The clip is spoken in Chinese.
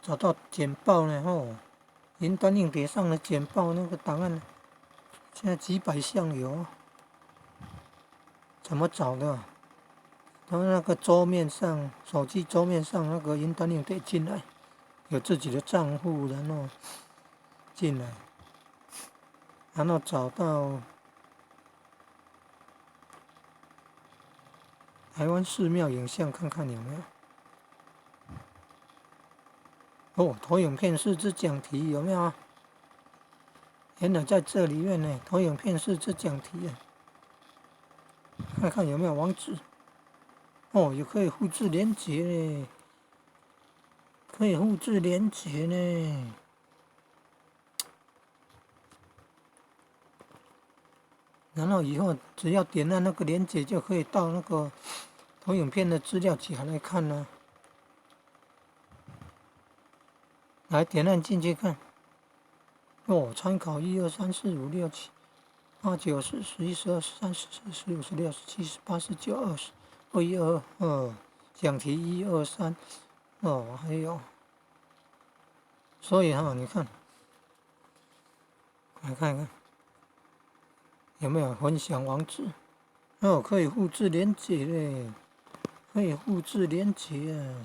找到简报呢，云端硬碟上的简报那个档案，现在几百项有，怎么找的？他那个桌面上，手机桌面上那个云端硬碟进来，有自己的账户，然后进来，然后找到台湾寺庙影像，看看有没有。投影片是只讲题有没有啊？原来在这里面呢，投影片是只讲题啊，看看有没有网址。也可以复制连结呢，可以复制连结呢。然后以后只要点按那个连结，就可以到那个投影片的资料夹来看了。来点按进去看。参考1、2、3、4、5、6、7、8、9、10、11、12、13、14、15、16、17、18、19、20、21、22，讲题1、2、3，还有，所以你看，来看看有没有分享网址。可以复制连结嘞，可以复制连结啊。